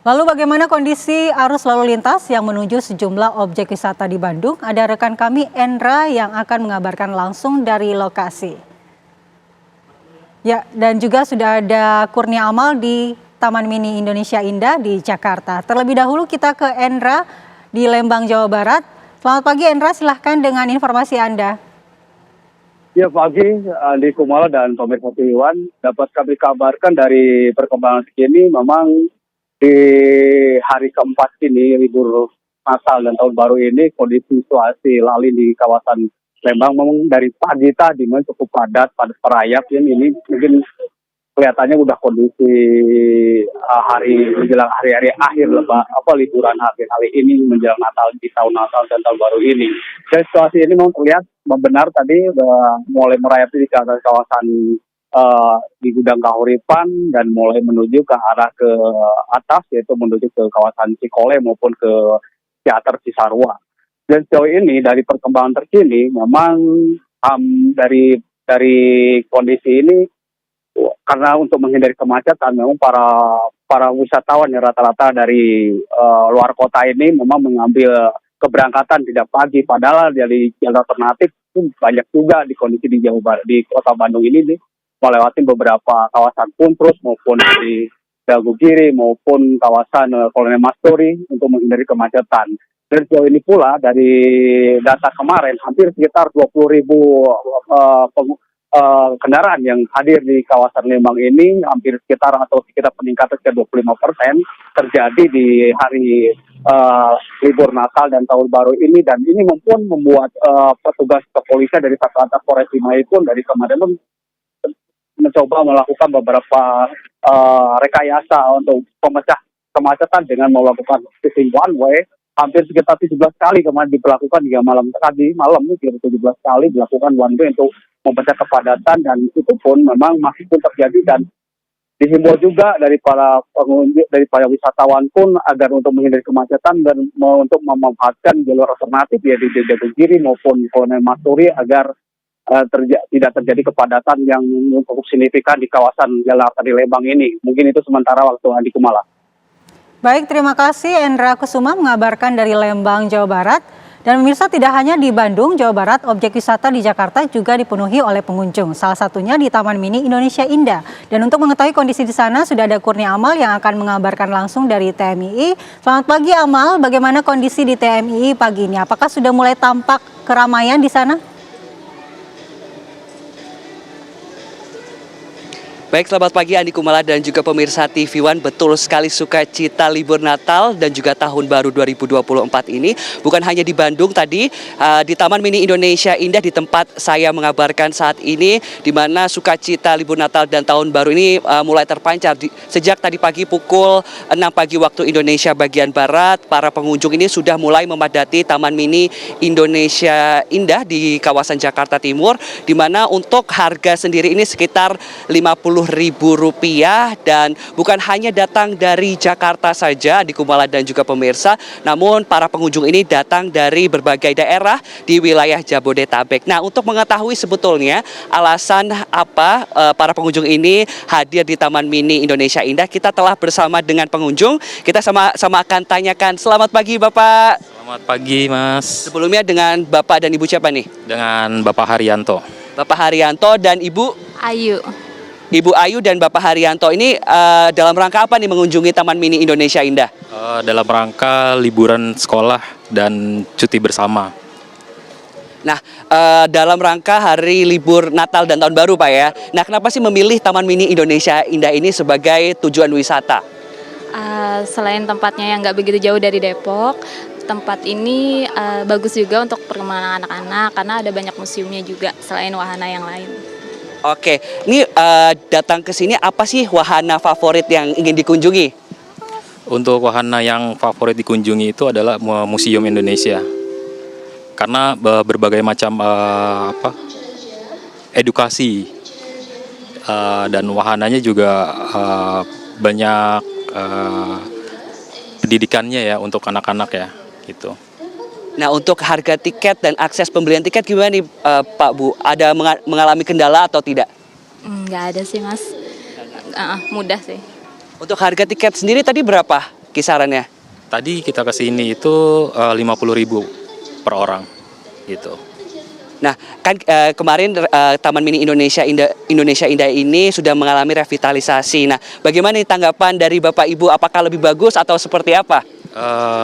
Lalu bagaimana kondisi arus lalu lintas yang menuju sejumlah objek wisata di Bandung? Ada rekan kami Endra yang akan mengabarkan langsung dari lokasi. Ya, dan juga sudah ada Kurnia Amal di Taman Mini Indonesia Indah di Jakarta. Terlebih dahulu kita ke Endra di Lembang, Jawa Barat. Selamat pagi Endra, silahkan dengan informasi Anda. Ya pagi, Andi Kumala dan pemirsa Iwan, dapat kami kabarkan dari perkembangan terkini memang di hari keempat ini libur Natal dan Tahun Baru ini kondisi situasi lalu di kawasan Lembang memang dari pagi tadi memang cukup padat merayap ini mungkin kelihatannya udah kondisi hari menjelang hari-hari akhir liburan akhir hari ini menjelang Natal di tahun Natal dan Tahun Baru ini. Dan situasi ini memang terlihat benar tadi mulai merayap di kawasan di Gudang Kahuripan dan mulai menuju ke arah ke atas yaitu menuju ke kawasan Cikole maupun ke Teater Cisarua. Dan sejauh ini dari perkembangan terkini memang dari kondisi ini karena untuk menghindari kemacetan memang para wisatawan yang rata-rata dari luar kota ini memang mengambil keberangkatan tidak pagi, padahal dari jalur alternatif itu banyak juga di kondisi di Jawa Barat, di kota Bandung ini melewati beberapa kawasan Puntrus maupun di Dago Giri maupun kawasan Kolonel Masturi untuk menghindari kemacetan. Dan sejauh ini pula dari data kemarin hampir sekitar 20.000 kendaraan yang hadir di kawasan Lembang ini hampir sekitar peningkatan sekitar 25% terjadi di hari libur Natal dan Tahun Baru ini, dan ini pun membuat petugas kepolisian dari Satlantas Polres Cimahi pun dari kemarin mencoba melakukan beberapa rekayasa untuk pemecah kemacetan dengan melakukan sistem one way. Hampir sekitar 17 kali kemarin diberlakukan hingga malam 17 kali dilakukan one way untuk memecah kepadatan, dan itu pun memang masih pun terjadi, dan dihimbau juga dari para pengunjung, dari para wisatawan pun agar untuk menghindari kemacetan dan untuk memanfaatkan jalur alternatif ya di Dago Giri maupun Kolonel Masturi agar tidak terjadi kepadatan yang cukup signifikan di kawasan Jalan Arteri Lembang ini. Mungkin itu sementara waktu Andi Kumala. Baik, terima kasih Endra Kusuma mengabarkan dari Lembang, Jawa Barat. Dan pemirsa, tidak hanya di Bandung, Jawa Barat, objek wisata di Jakarta juga dipenuhi oleh pengunjung. Salah satunya di Taman Mini Indonesia Indah. Dan untuk mengetahui kondisi di sana sudah ada Kurnia Amal yang akan mengabarkan langsung dari TMII. Selamat pagi Amal, bagaimana kondisi di TMII pagi ini? Apakah sudah mulai tampak keramaian di sana? Baik, selamat pagi Andi Kumala dan juga pemirsa TV One. Betul sekali, sukacita libur Natal dan juga Tahun Baru 2024 ini bukan hanya di Bandung tadi, di Taman Mini Indonesia Indah di tempat saya mengabarkan saat ini, di mana sukacita libur Natal dan Tahun Baru ini mulai terpancar. Sejak tadi pagi pukul 6 pagi waktu Indonesia bagian Barat, para pengunjung ini sudah mulai memadati Taman Mini Indonesia Indah di kawasan Jakarta Timur, di mana untuk harga sendiri ini sekitar Rp50.000, dan bukan hanya datang dari Jakarta saja di Kumala dan juga pemirsa, namun para pengunjung ini datang dari berbagai daerah di wilayah Jabodetabek. Nah, untuk mengetahui sebetulnya alasan apa para pengunjung ini hadir di Taman Mini Indonesia Indah, kita telah bersama dengan pengunjung. Kita sama-sama akan tanyakan. Selamat pagi Bapak. Selamat pagi Mas. Sebelumnya dengan Bapak dan Ibu siapa nih? Dengan Bapak Haryanto. Bapak Haryanto dan Ibu? Ayu. Ibu Ayu dan Bapak Haryanto ini dalam rangka apa nih mengunjungi Taman Mini Indonesia Indah? Dalam rangka liburan sekolah dan cuti bersama. Nah, dalam rangka hari libur Natal dan Tahun Baru Pak ya. Nah, kenapa sih memilih Taman Mini Indonesia Indah ini sebagai tujuan wisata? Selain tempatnya yang nggak begitu jauh dari Depok, tempat ini bagus juga untuk perkembangan anak-anak karena ada banyak museumnya juga selain wahana yang lain. Oke, ini datang ke sini apa sih wahana favorit yang ingin dikunjungi? Untuk wahana yang favorit dikunjungi itu adalah Museum Indonesia. Karena berbagai macam edukasi dan wahananya juga banyak pendidikannya ya untuk anak-anak ya gitu. Nah, untuk harga tiket dan akses pembelian tiket gimana nih Pak Bu? Ada mengalami kendala atau tidak? Nggak ada sih Mas, mudah sih. Untuk harga tiket sendiri tadi berapa kisarannya? Tadi kita ke sini itu 50.000 per orang gitu. Nah, kan kemarin Taman Mini Indonesia Indah ini sudah mengalami revitalisasi. Nah, bagaimana nih tanggapan dari Bapak Ibu? Apakah lebih bagus atau seperti apa?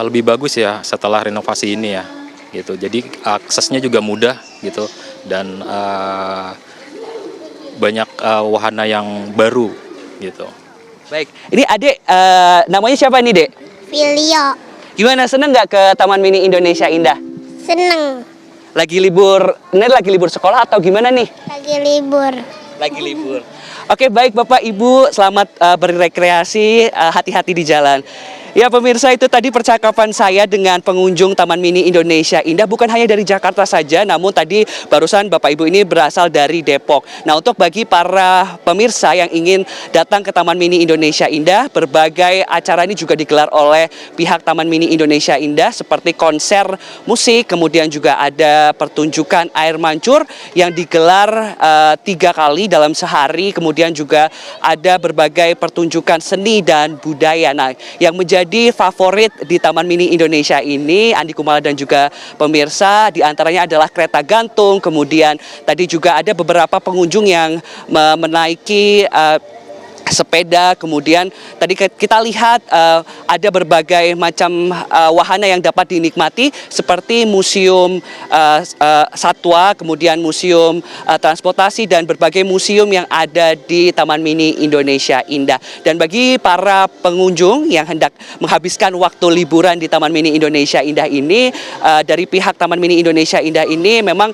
Lebih bagus ya setelah renovasi ini ya gitu. Jadi aksesnya juga mudah gitu dan banyak wahana yang baru gitu. Baik, ini Adek, namanya siapa nih, Dek? Filio, Gimana, seneng nggak ke Taman Mini Indonesia Indah? seneng Lagi libur, ini lagi libur sekolah atau gimana nih? lagi libur. Lagi libur. Oke, baik Bapak Ibu, selamat berrekreasi, hati-hati di jalan. Ya pemirsa, itu tadi percakapan saya dengan pengunjung Taman Mini Indonesia Indah, bukan hanya dari Jakarta saja, namun tadi barusan Bapak Ibu ini berasal dari Depok. Nah, untuk bagi para pemirsa yang ingin datang ke Taman Mini Indonesia Indah, berbagai acara ini juga digelar oleh pihak Taman Mini Indonesia Indah seperti konser musik, kemudian juga ada pertunjukan air mancur yang digelar 3 kali dalam sehari, kemudian juga ada berbagai pertunjukan seni dan budaya. Nah, yang menjadi favorit di Taman Mini Indonesia ini, Andi Kumala dan juga pemirsa, diantaranya adalah kereta gantung, kemudian tadi juga ada beberapa pengunjung yang menaiki sepeda, kemudian tadi kita lihat ada berbagai macam wahana yang dapat dinikmati seperti museum satwa, kemudian museum transportasi dan berbagai museum yang ada di Taman Mini Indonesia Indah. Dan bagi para pengunjung yang hendak menghabiskan waktu liburan di Taman Mini Indonesia Indah ini, dari pihak Taman Mini Indonesia Indah ini memang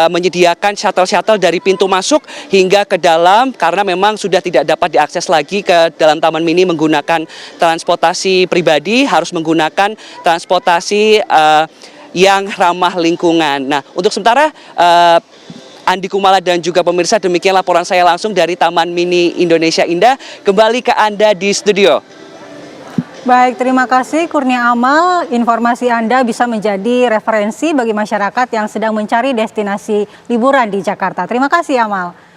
menyediakan shuttle-shuttle dari pintu masuk hingga ke dalam, karena memang sudah tidak dapat diakses lagi ke dalam Taman Mini menggunakan transportasi pribadi, harus menggunakan transportasi yang ramah lingkungan. Nah, untuk sementara Andi Kumala dan juga pemirsa, demikian laporan saya langsung dari Taman Mini Indonesia Indah. Kembali ke Anda di studio. Baik, terima kasih Kurnia Amal. Informasi Anda bisa menjadi referensi bagi masyarakat yang sedang mencari destinasi liburan di Jakarta. Terima kasih Amal.